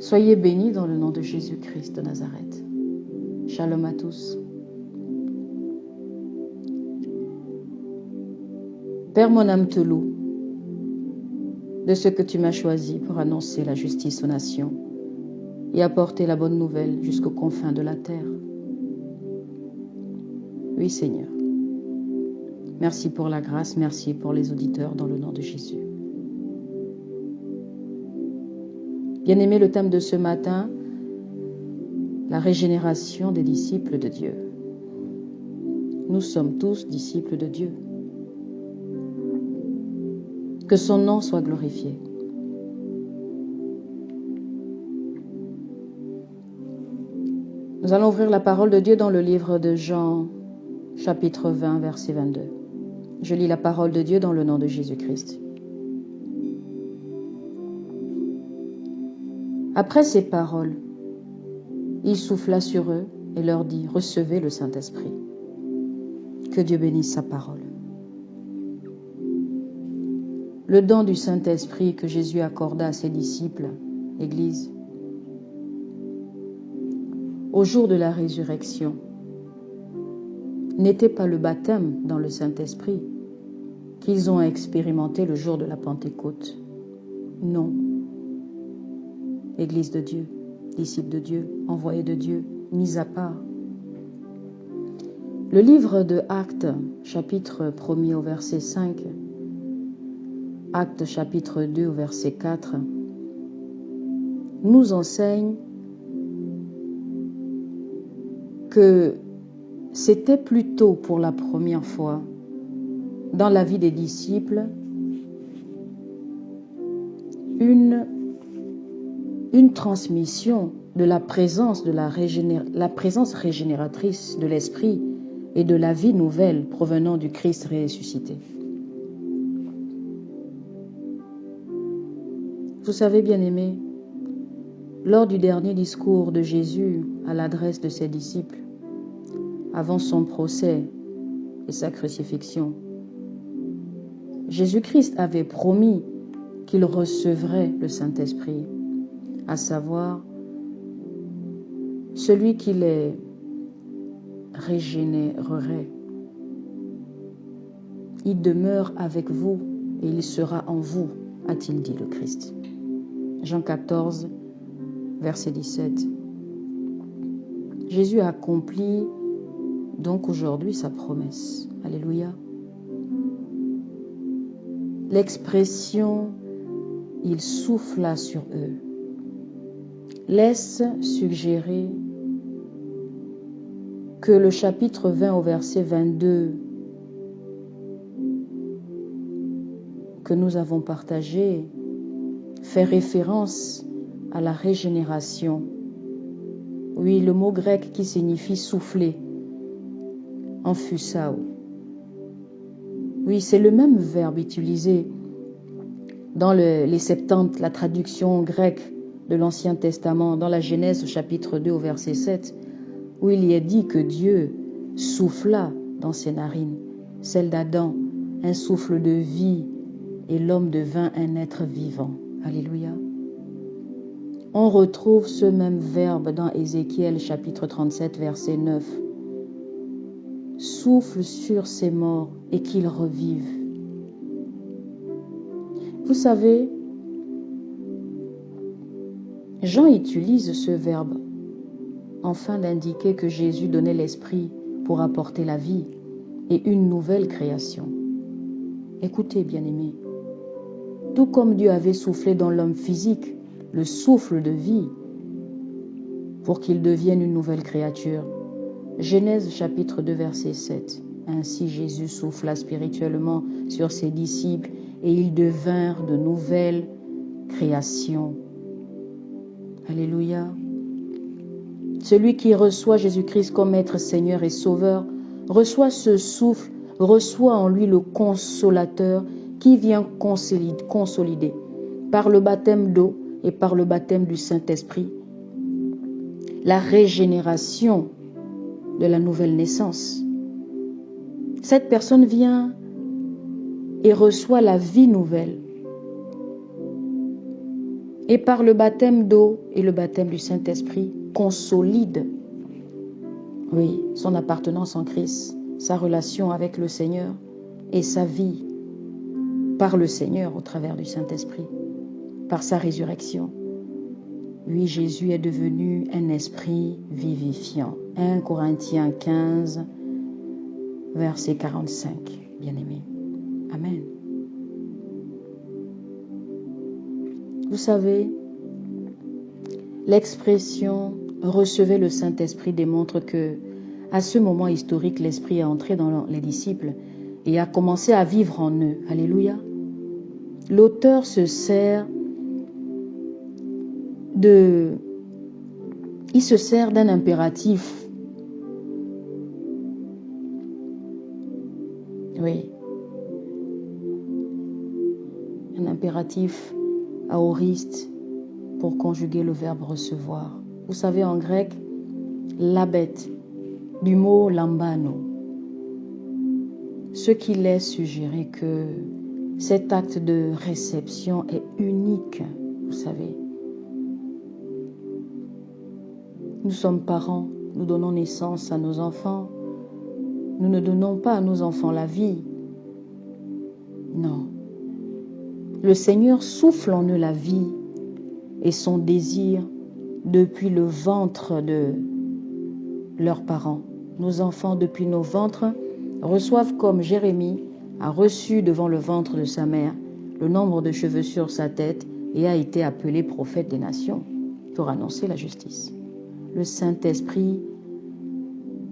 Soyez bénis dans le nom de Jésus-Christ de Nazareth. Shalom à tous. Père, mon âme te loue de ce que tu m'as choisi pour annoncer la justice aux nations et apporter la bonne nouvelle jusqu'aux confins de la terre. Oui, Seigneur. Merci pour la grâce, merci pour les auditeurs dans le nom de Jésus. Bien-aimé, le thème de ce matin, la régénération des disciples de Dieu. Nous sommes tous disciples de Dieu. Que son nom soit glorifié. Nous allons ouvrir la parole de Dieu dans le livre de Jean, chapitre 20, verset 22. Je lis la parole de Dieu dans le nom de Jésus-Christ. Après ces paroles, il souffla sur eux et leur dit, recevez le Saint-Esprit. Que Dieu bénisse sa parole. Le don du Saint-Esprit que Jésus accorda à ses disciples, l'Église, au jour de la résurrection, n'était pas le baptême dans le Saint-Esprit qu'ils ont expérimenté le jour de la Pentecôte. Non. Église de Dieu, disciples de Dieu, envoyés de Dieu, mis à part. Le livre de Actes, chapitre 1er au verset 5, Actes chapitre 2 au verset 4, nous enseigne que c'était plutôt pour la première fois dans la vie des disciples une transmission de la présence la présence régénératrice de l'Esprit et de la vie nouvelle provenant du Christ ressuscité. Vous savez, bien-aimés, lors du dernier discours de Jésus à l'adresse de ses disciples, avant son procès et sa crucifixion, Jésus-Christ avait promis qu'il recevrait le Saint-Esprit, à savoir celui qui les régénérerait. Il demeure avec vous et il sera en vous, a-t-il dit le Christ. Jean 14, verset 17. Jésus accomplit donc aujourd'hui sa promesse. Alléluia. L'expression « il souffla sur eux » laisse suggérer que le chapitre 20 au verset 22 que nous avons partagé fait référence à la régénération. Oui, le mot grec qui signifie souffler, emphusao. Oui, c'est le même verbe utilisé dans les Septante, la traduction grecque de l'Ancien Testament, dans la Genèse au chapitre 2 au verset 7, où il y est dit que Dieu souffla dans ses narines, celle d'Adam, un souffle de vie, et l'homme devint un être vivant. Alléluia. On retrouve ce même verbe dans Ézéchiel chapitre 37 verset 9. Souffle sur ces morts et qu'ils revivent. Vous savez, Jean utilise ce verbe afin d'indiquer que Jésus donnait l'esprit pour apporter la vie et une nouvelle création. Écoutez, bien-aimés, tout comme Dieu avait soufflé dans l'homme physique le souffle de vie pour qu'il devienne une nouvelle créature. Genèse chapitre 2 verset 7. Ainsi Jésus souffla spirituellement sur ses disciples et ils devinrent de nouvelles créations. Alléluia. Celui qui reçoit Jésus-Christ comme Maître, Seigneur et Sauveur reçoit ce souffle, reçoit en lui le Consolateur qui vient consolider par le baptême d'eau et par le baptême du Saint-Esprit la régénération de la nouvelle naissance. Cette personne vient et reçoit la vie nouvelle. et par le baptême d'eau et le baptême du Saint-Esprit, consolide, oui, son appartenance en Christ, sa relation avec le Seigneur et sa vie par le Seigneur au travers du Saint-Esprit, par sa résurrection. Oui, Jésus est devenu un esprit vivifiant. 1 Corinthiens 15, verset 45, bien-aimés. Amen. Vous savez, l'expression « recevez le Saint-Esprit » démontre que, à ce moment historique, l'Esprit est entré dans les disciples et a commencé à vivre en eux. Alléluia. L'auteur se sert d'un impératif. Oui. Un impératif aoriste pour conjuguer le verbe recevoir. Vous savez, en grec, labet, du mot lambano, ce qui laisse suggérer que cet acte de réception est unique, vous savez. Nous sommes parents, nous donnons naissance à nos enfants. Nous ne donnons pas à nos enfants la vie. Non. Le Seigneur souffle en eux la vie et son désir depuis le ventre de leurs parents. Nos enfants, depuis nos ventres, reçoivent comme Jérémie a reçu devant le ventre de sa mère le nombre de cheveux sur sa tête et a été appelé prophète des nations pour annoncer la justice. Le Saint-Esprit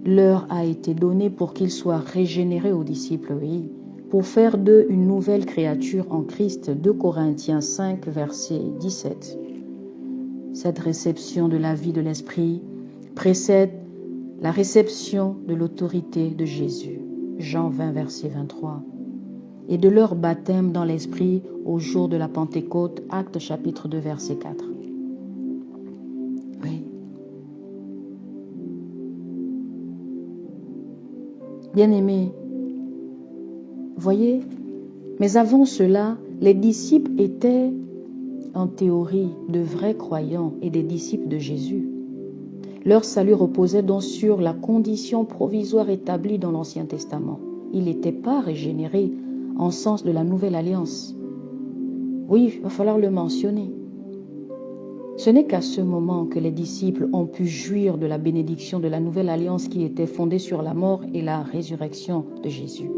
leur a été donné pour qu'ils soient régénérés aux disciples, oui, pour faire d'eux une nouvelle créature en Christ. 2 Corinthiens 5, verset 17. Cette réception de la vie de l'Esprit précède la réception de l'autorité de Jésus. Jean 20, verset 23. Et de leur baptême dans l'Esprit au jour de la Pentecôte, Actes chapitre 2, verset 4. Oui. Bien-aimés, voyez, mais avant cela, les disciples étaient en théorie de vrais croyants et des disciples de Jésus. Leur salut reposait donc sur la condition provisoire établie dans l'Ancien Testament. Ils n'étaient pas régénérés en sens de la nouvelle alliance. Oui, il va falloir le mentionner. Ce n'est qu'à ce moment que les disciples ont pu jouir de la bénédiction de la nouvelle alliance qui était fondée sur la mort et la résurrection de Jésus.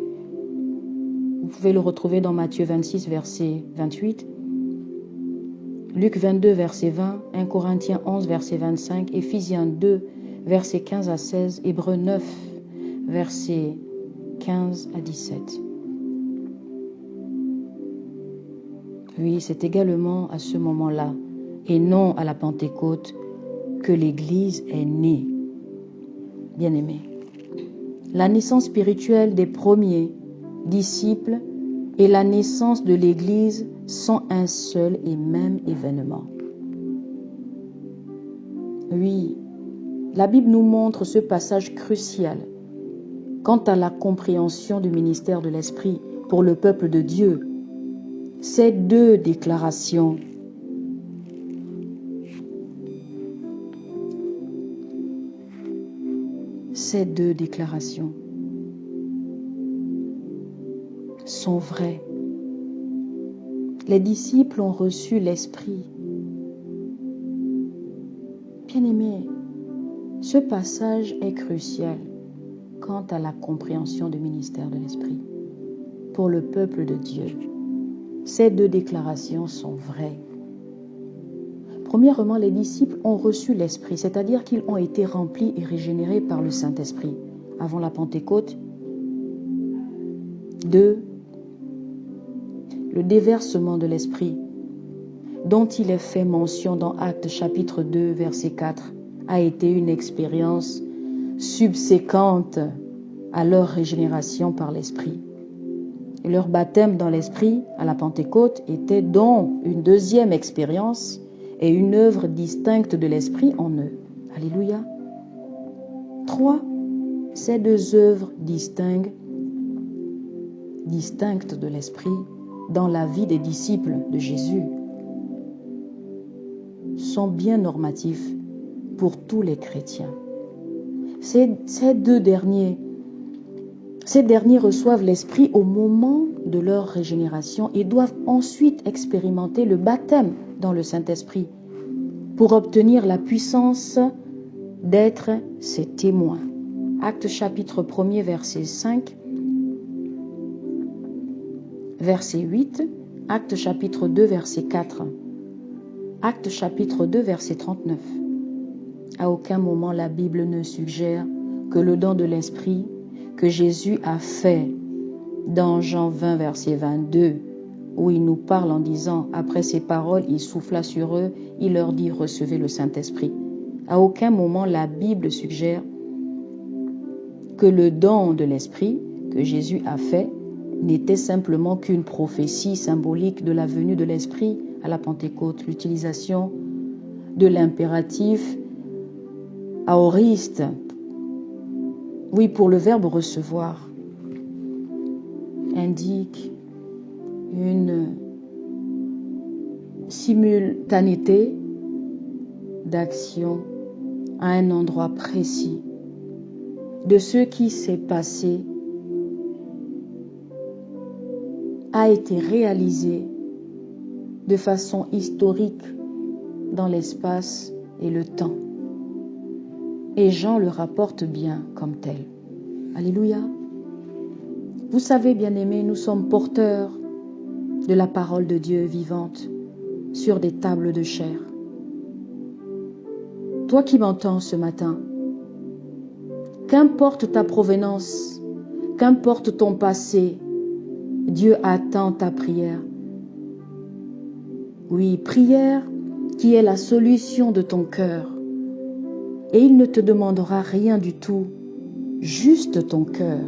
Vous pouvez le retrouver dans Matthieu 26, verset 28, Luc 22, verset 20, 1 Corinthiens 11, verset 25, Éphésiens 2, verset 15 à 16, Hébreux 9, verset 15 à 17. Oui, c'est également à ce moment-là, et non à la Pentecôte, que l'Église est née. Bien-aimés, la naissance spirituelle des premiers disciples et la naissance de l'Église sont un seul et même événement. Oui, la Bible nous montre ce passage crucial quant à la compréhension du ministère de l'Esprit pour le peuple de Dieu. Ces deux déclarations sont vraies. Les disciples ont reçu l'Esprit. Bien-aimés, ce passage est crucial quant à la compréhension du ministère de l'Esprit pour le peuple de Dieu. Ces deux déclarations sont vraies. Premièrement, les disciples ont reçu l'Esprit, c'est-à-dire qu'ils ont été remplis et régénérés par le Saint-Esprit avant la Pentecôte. 2. Le déversement de l'Esprit, dont il est fait mention dans Actes chapitre 2, verset 4, a été une expérience subséquente à leur régénération par l'Esprit. Et leur baptême dans l'Esprit à la Pentecôte était donc une deuxième expérience et une œuvre distincte de l'Esprit en eux. Alléluia. 3. Ces deux œuvres distinctes de l'Esprit dans la vie des disciples de Jésus. sont bien normatifs pour tous les chrétiens. Ces derniers reçoivent l'Esprit au moment de leur régénération et doivent ensuite expérimenter le baptême dans le Saint-Esprit pour obtenir la puissance d'être ses témoins. Actes chapitre 1er, verset 5, verset 8, Actes chapitre 2, verset 4, Actes chapitre 2, verset 39. À aucun moment la Bible ne suggère que le don de l'Esprit que Jésus a fait dans Jean 20, verset 22, où il nous parle en disant, après ces paroles, il souffla sur eux, il leur dit, recevez le Saint-Esprit. À aucun moment la Bible suggère que le don de l'Esprit que Jésus a fait n'était simplement qu'une prophétie symbolique de la venue de l'Esprit à la Pentecôte, l'utilisation de l'impératif aoriste, oui, pour le verbe recevoir, indique une simultanéité d'action à un endroit précis de ce qui s'est passé a été réalisé de façon historique dans l'espace et le temps. Et Jean le rapporte bien comme tel. Alléluia. Vous savez, bien-aimés, nous sommes porteurs de la parole de Dieu vivante sur des tables de chair. Toi qui m'entends ce matin, qu'importe ta provenance, qu'importe ton passé, Dieu attend ta prière. Oui, prière qui est la solution de ton cœur. Et il ne te demandera rien du tout, juste ton cœur.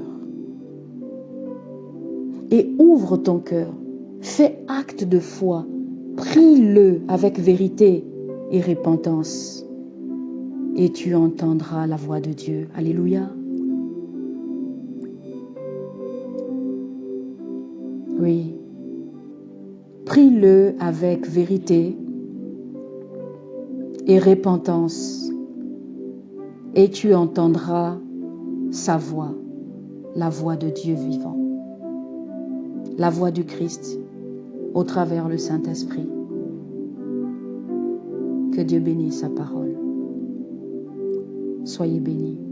Et ouvre ton cœur, fais acte de foi, prie-le avec vérité et repentance. Et tu entendras la voix de Dieu. Alléluia. Oui. Prie-le avec vérité et repentance. Et tu entendras sa voix, la voix de Dieu vivant, la voix du Christ au travers le Saint-Esprit. Que Dieu bénisse sa parole. Soyez bénis.